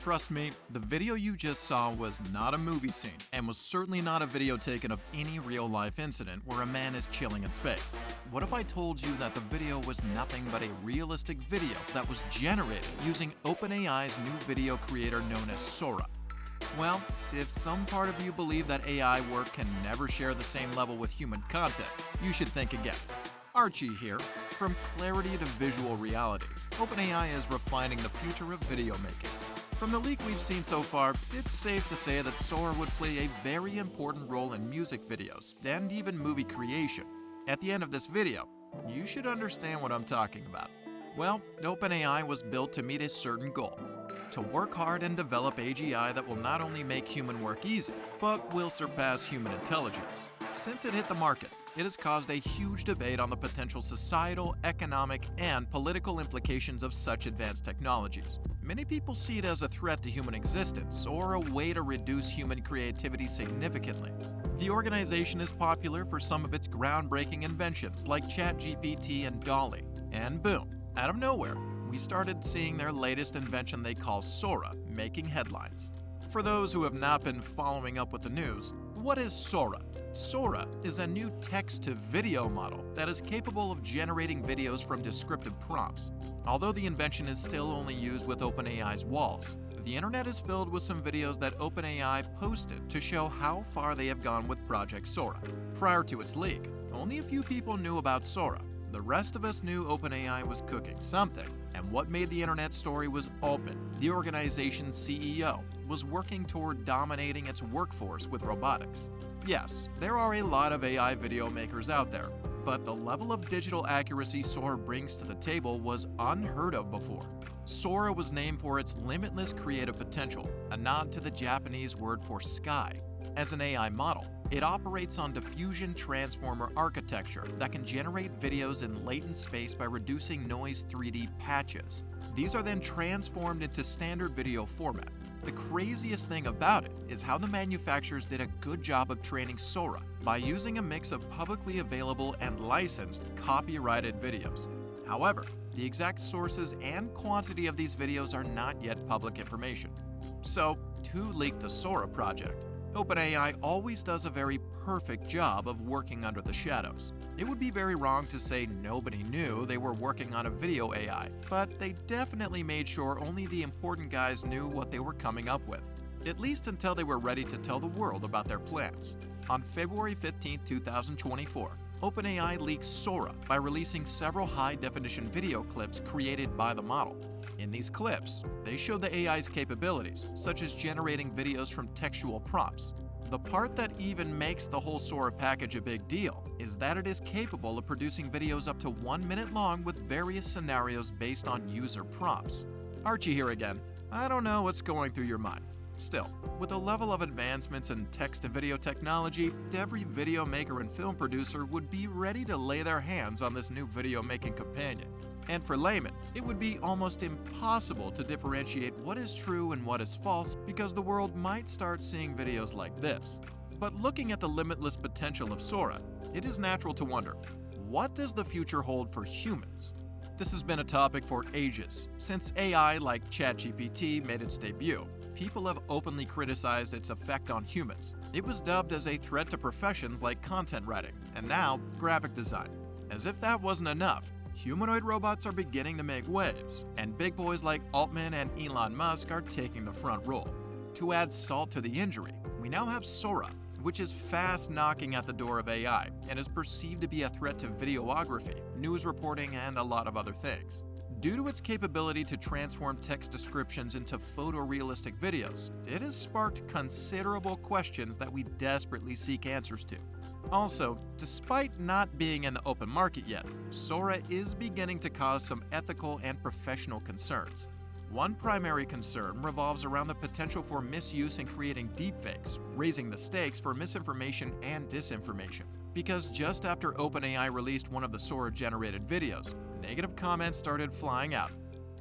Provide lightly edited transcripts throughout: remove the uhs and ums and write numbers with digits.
Trust me, the video you just saw was not a movie scene, and was certainly not a video taken of any real-life incident where a man is chilling in space. What if I told you that the video was nothing but a realistic video that was generated using OpenAI's new video creator known as Sora? Well, if some part of you believe that AI work can never share the same level with human content, you should think again. Archie here. From clarity to visual reality, OpenAI is refining the future of video making. From the leak we've seen so far, it's safe to say that Sora would play a very important role in music videos and even movie creation. At the end of this video, you should understand what I'm talking about. Well, OpenAI was built to meet a certain goal: to work hard and develop AGI that will not only make human work easy, but will surpass human intelligence. Since it hit the market, it has caused a huge debate on the potential societal, economic, and political implications of such advanced technologies. Many people see it as a threat to human existence or a way to reduce human creativity significantly. The organization is popular for some of its groundbreaking inventions like ChatGPT and DALL-E. And boom, out of nowhere, we started seeing their latest invention they call Sora making headlines. For those who have not been following up with the news, what is Sora? Sora is a new text-to-video model that is capable of generating videos from descriptive prompts. Although the invention is still only used with OpenAI's walls, the internet is filled with some videos that OpenAI posted to show how far they have gone with Project Sora. Prior to its leak, only a few people knew about Sora. The rest of us knew OpenAI was cooking something, and what made the internet story was Altman, the organization's CEO, was working toward dominating its workforce with robotics. Yes, there are a lot of AI video makers out there, but the level of digital accuracy Sora brings to the table was unheard of before. Sora was named for its limitless creative potential, a nod to the Japanese word for sky. As an AI model, it operates on diffusion transformer architecture that can generate videos in latent space by reducing noise 3D patches. These are then transformed into standard video format. The craziest thing about it is how the manufacturers did a good job of training Sora by using a mix of publicly available and licensed copyrighted videos. However, the exact sources and quantity of these videos are not yet public information. So, who leaked the Sora project? OpenAI always does a very perfect job of working under the shadows. It would be very wrong to say nobody knew they were working on a video AI, but they definitely made sure only the important guys knew what they were coming up with, at least until they were ready to tell the world about their plans. On February 15, 2024, OpenAI leaked Sora by releasing several high-definition video clips created by the model. In these clips, they show the AI's capabilities, such as generating videos from textual prompts. The part that even makes the whole Sora package a big deal is that it is capable of producing videos up to 1 minute long with various scenarios based on user prompts. Archie here again. I don't know what's going through your mind. Still, with the level of advancements in text-to-video technology, every video maker and film producer would be ready to lay their hands on this new video-making companion. And for laymen, it would be almost impossible to differentiate what is true and what is false because the world might start seeing videos like this. But looking at the limitless potential of Sora, it is natural to wonder, what does the future hold for humans? This has been a topic for ages. Since AI like ChatGPT made its debut, people have openly criticized its effect on humans. It was dubbed as a threat to professions like content writing, and now graphic design. As if that wasn't enough, humanoid robots are beginning to make waves, and big boys like Altman and Elon Musk are taking the front role. To add salt to the injury, we now have Sora, which is fast knocking at the door of AI and is perceived to be a threat to videography, news reporting, and a lot of other things. Due to its capability to transform text descriptions into photorealistic videos, it has sparked considerable questions that we desperately seek answers to. Also, despite not being in the open market yet, Sora is beginning to cause some ethical and professional concerns. One primary concern revolves around the potential for misuse in creating deepfakes, raising the stakes for misinformation and disinformation. Because just after OpenAI released one of the Sora-generated videos, negative comments started flying out.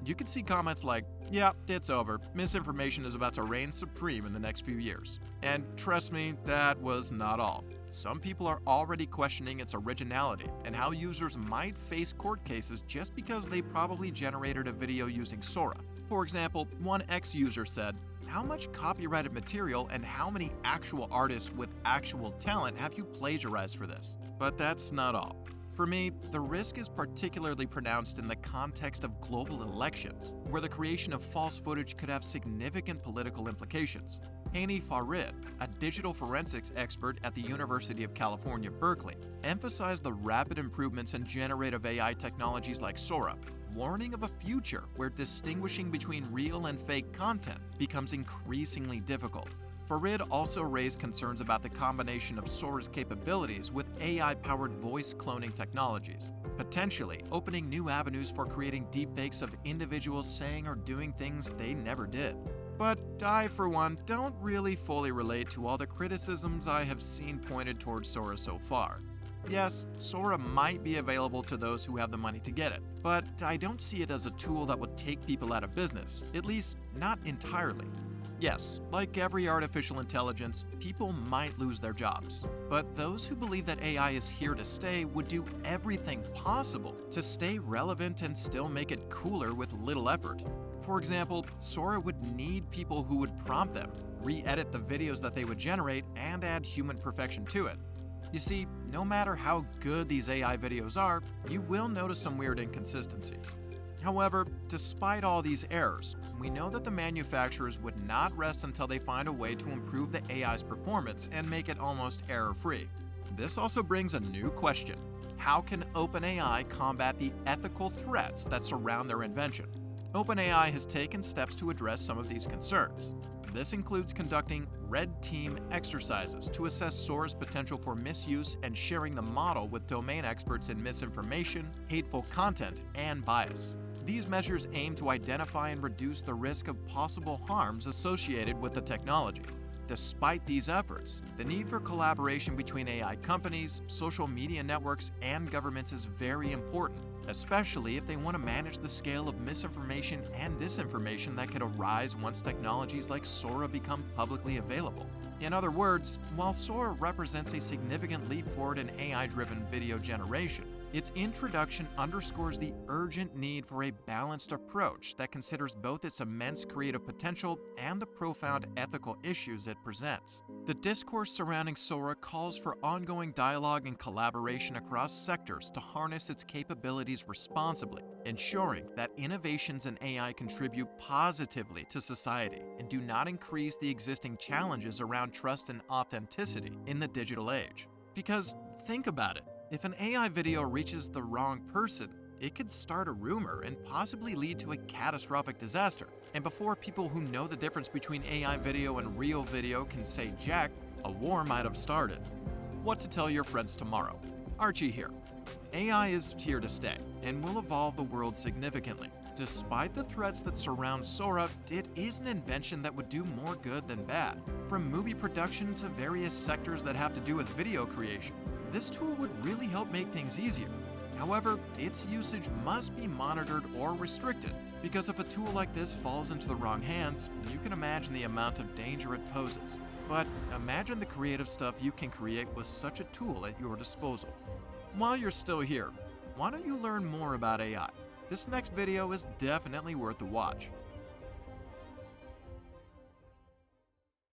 You could see comments like, "Yeah, it's over. Misinformation is about to reign supreme in the next few years." And trust me, that was not all. some people are already questioning its originality and how users might face court cases just because they probably generated a video using Sora. For example, one ex-user said, "How much copyrighted material and how many actual artists with actual talent have you plagiarized for this?" But that's not all. For me, the risk is particularly pronounced in the context of global elections, where the creation of false footage could have significant political implications. Hani Farid, a digital forensics expert at the University of California, Berkeley, emphasized the rapid improvements in generative AI technologies like Sora, warning of a future where distinguishing between real and fake content becomes increasingly difficult. Farid also raised concerns about the combination of Sora's capabilities with AI-powered voice cloning technologies, potentially opening new avenues for creating deepfakes of individuals saying or doing things they never did. But I, for one, don't really fully relate to all the criticisms I have seen pointed towards Sora so far. Yes, Sora might be available to those who have the money to get it, but I don't see it as a tool that would take people out of business, at least not entirely. Yes, like every artificial intelligence, people might lose their jobs. But those who believe that AI is here to stay would do everything possible to stay relevant and still make it cooler with little effort. For example, Sora would need people who would prompt them, re-edit the videos that they would generate, and add human perfection to it. You see, no matter how good these AI videos are, you will notice some weird inconsistencies. However, despite all these errors, we know that the manufacturers would not rest until they find a way to improve the AI's performance and make it almost error-free. This also brings a new question. How can OpenAI combat the ethical threats that surround their invention? OpenAI has taken steps to address some of these concerns. This includes conducting red team exercises to assess Sora's potential for misuse and sharing the model with domain experts in misinformation, hateful content, and bias. These measures aim to identify and reduce the risk of possible harms associated with the technology. Despite these efforts, the need for collaboration between AI companies, social media networks, and governments is very important, especially if they want to manage the scale of misinformation and disinformation that could arise once technologies like Sora become publicly available. In other words, while Sora represents a significant leap forward in AI-driven video generation, its introduction underscores the urgent need for a balanced approach that considers both its immense creative potential and the profound ethical issues it presents. The discourse surrounding Sora calls for ongoing dialogue and collaboration across sectors to harness its capabilities responsibly, ensuring that innovations in AI contribute positively to society and do not increase the existing challenges around trust and authenticity in the digital age. Because think about it. If an AI video reaches the wrong person, it could start a rumor and possibly lead to a catastrophic disaster. And before people who know the difference between AI video and real video can say jack, a war might have started. What to tell your friends tomorrow? Archie here. AI is here to stay and will evolve the world significantly. Despite the threats that surround Sora, it is an invention that would do more good than bad. From movie production to various sectors that have to do with video creation, this tool would really help make things easier. However, its usage must be monitored or restricted, because if a tool like this falls into the wrong hands, you can imagine the amount of danger it poses. But imagine the creative stuff you can create with such a tool at your disposal. While you're still here, why don't you learn more about AI? This next video is definitely worth the watch.